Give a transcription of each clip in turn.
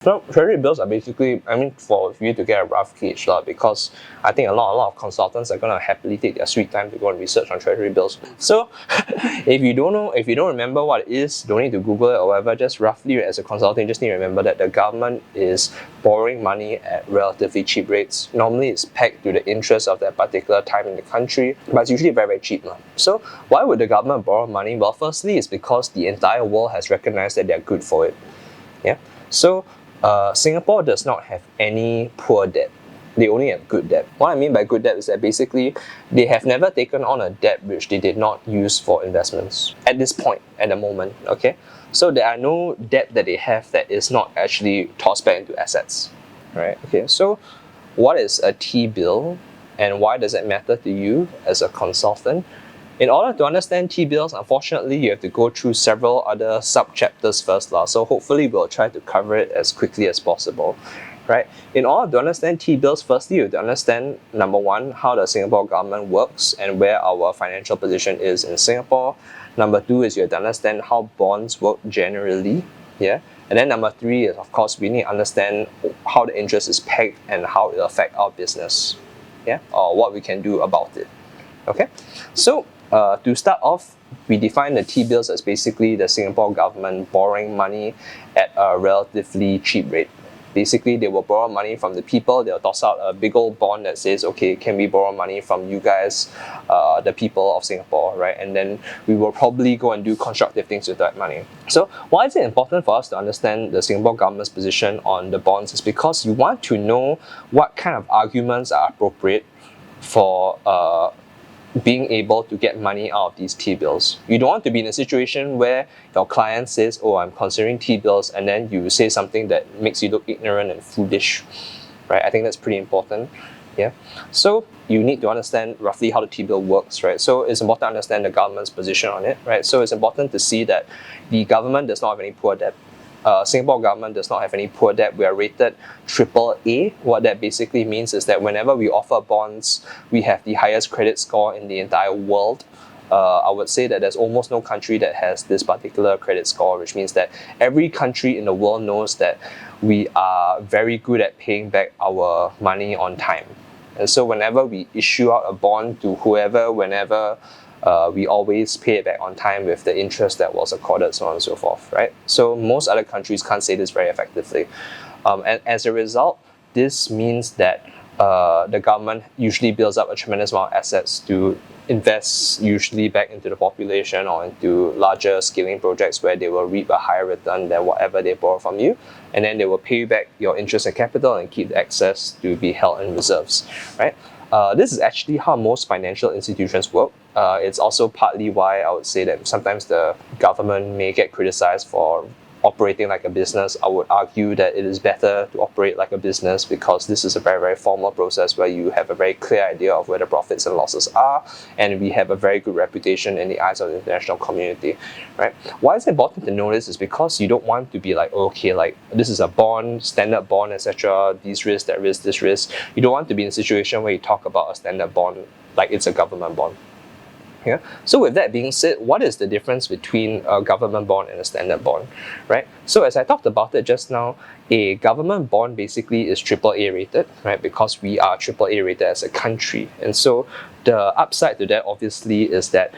So treasury bills are basically, for you to get a rough gauge, because I think a lot of consultants are going to happily take their sweet time to go and research on treasury bills. So if you don't remember what it is, don't need to Google it or whatever, just roughly as a consultant, you just need to remember that the government is borrowing money at relatively cheap rates. Normally it's pegged to the interest of that particular time in the country, but it's usually very, very cheap. So why would the government borrow money? Well, firstly, it's because the entire world has recognized that they're good for it. Yeah. So Singapore does not have any poor debt. They only have good debt. What I mean by good debt is that basically they have never taken on a debt which they did not use for investments at this point, at the moment. Okay, so there are no debt that they have that is not actually tossed back into assets. Right? Okay, so what is a T-bill and why does it matter to you as a consultant? In order to understand T-bills, unfortunately, you have to go through several other sub-chapters first. So hopefully we'll try to cover it as quickly as possible. Right? In order to understand T-bills, firstly, you have to understand, number one, how the Singapore government works and where our financial position is in Singapore. Number two is you have to understand how bonds work generally. Yeah? And then number three is, of course, we need to understand how the interest is pegged and how it will affect our business. Yeah? Or what we can do about it. Okay? So, to start off, we define the T-bills as basically the Singapore government borrowing money at a relatively cheap rate. Basically, they will borrow money from the people. They'll toss out a big old bond that says, okay, can we borrow money from you guys, the people of Singapore, right? And then we will probably go and do constructive things with that money. So why is it important for us to understand the Singapore government's position on the bonds? Is because you want to know what kind of arguments are appropriate for being able to get money out of these T-bills. You don't want to be in a situation where your client says, oh, I'm considering T-bills, and then you say something that makes you look ignorant and foolish, right? I think that's pretty important. Yeah. So you need to understand roughly how the T-bill works, right? So it's important to understand the government's position on it, right? So it's important to see that the government does not have any poor debt. Singapore government does not have any poor debt. We are rated AAA. What that basically means is that whenever we offer bonds, we have the highest credit score in the entire world. I would say that there's almost no country that has this particular credit score, which means that every country in the world knows that we are very good at paying back our money on time. And so whenever we issue out a bond to whoever, whenever, we always pay it back on time with the interest that was accorded, so on and so forth, right? So most other countries can't say this very effectively. And as a result, this means that the government usually builds up a tremendous amount of assets to invest usually back into the population or into larger scaling projects where they will reap a higher return than whatever they borrow from you, and then they will pay you back your interest and capital and keep the excess to be held in reserves, right? This is actually how most financial institutions work. It's also partly why I would say that sometimes the government may get criticized for operating like a business. I would argue that it is better to operate like a business because this is a very, very formal process where you have a very clear idea of where the profits and losses are, and we have a very good reputation in the eyes of the international community, right? Why is it important to know this is because you don't want to be like, okay, like this is a bond, standard bond, etc., these risks, that risk, this risk. You don't want to be in a situation where you talk about a standard bond like it's a government bond. Yeah. So with that being said, what is the difference between a government bond and a standard bond, right? So as I talked about it just now, a government bond basically is AAA rated, right? Because we are AAA rated as a country. And so the upside to that obviously is that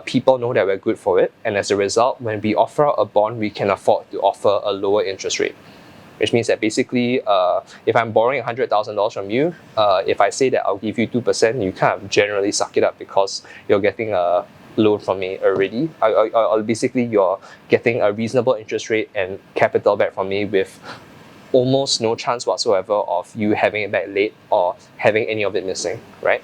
people know that we're good for it. And as a result, when we offer a bond, we can afford to offer a lower interest rate. Which means that basically, if I'm borrowing $100,000 from you, if I say that I'll give you 2%, you kind of generally suck it up because you're getting a loan from me already. Or basically, you're getting a reasonable interest rate and capital back from me with almost no chance whatsoever of you having it back late or having any of it missing, right?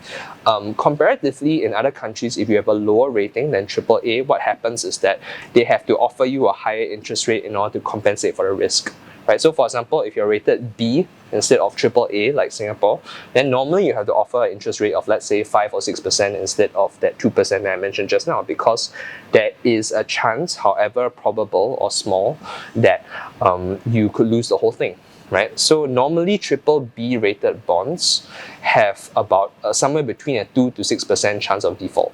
Comparatively, in other countries, if you have a lower rating than AAA, what happens is that they have to offer you a higher interest rate in order to compensate for the risk. Right? So for example, if you're rated B instead of AAA like Singapore, then normally you have to offer an interest rate of, let's say, 5 or 6% instead of that 2% that I mentioned just now, because there is a chance, however probable or small, that you could lose the whole thing. Right? So normally BBB rated bonds have about somewhere between a 2 to 6% chance of default,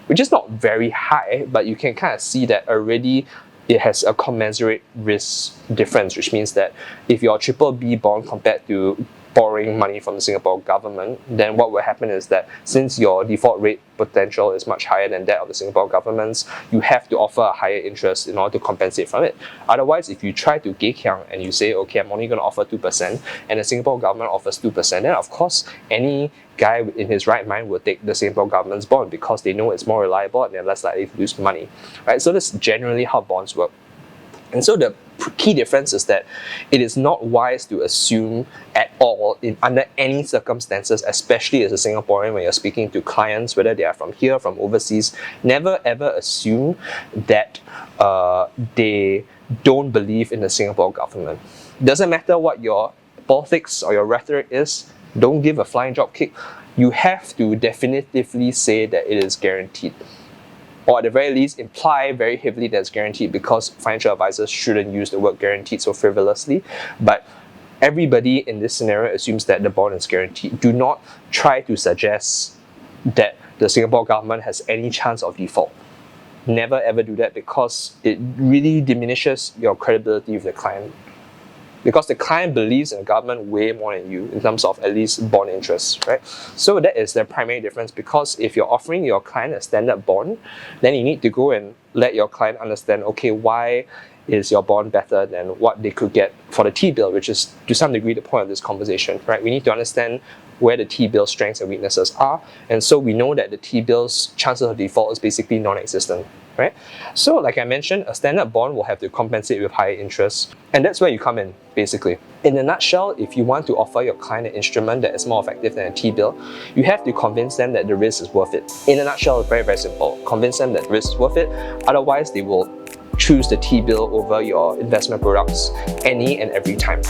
which is not very high, but you can kind of see that already it has a commensurate risk difference, which means that if your triple B bond compared to borrowing money from the Singapore government, then what will happen is that since your default rate potential is much higher than that of the Singapore government's, you have to offer a higher interest in order to compensate from it. Otherwise, if you try to gay kiang and you say, okay, I'm only going to offer 2%, and the Singapore government offers 2%, then of course, any guy in his right mind will take the Singapore government's bond because they know it's more reliable and they're less likely to lose money, right? So that's generally how bonds work. And so the key difference is that it is not wise to assume at all under any circumstances, especially as a Singaporean when you're speaking to clients, whether they are from here, from overseas, never ever assume that they don't believe in the Singapore government. Doesn't matter what your politics or your rhetoric is, don't give a flying drop kick. You have to definitively say that it is guaranteed, or at the very least imply very heavily that it's guaranteed, because financial advisors shouldn't use the word guaranteed so frivolously. But everybody in this scenario assumes that the bond is guaranteed. Do not try to suggest that the Singapore government has any chance of default. Never ever do that, because it really diminishes your credibility with the client. Because the client believes in the government way more than you in terms of at least bond interest, right? So that is the primary difference, because if you're offering your client a standard bond, then you need to go and let your client understand, okay, why is your bond better than what they could get for the T-bill, which is to some degree the point of this conversation, right? We need to understand where the T-bill strengths and weaknesses are, and so we know that the T-bill's chances of default is basically non-existent, right? So like I mentioned, a standard bond will have to compensate with higher interest, and that's where you come in, basically. In a nutshell, if you want to offer your client an instrument that is more effective than a T-bill, you have to convince them that the risk is worth it. In a nutshell, it's very, very simple. Convince them that the risk is worth it, otherwise they will choose the T-bill over your investment products any and every time.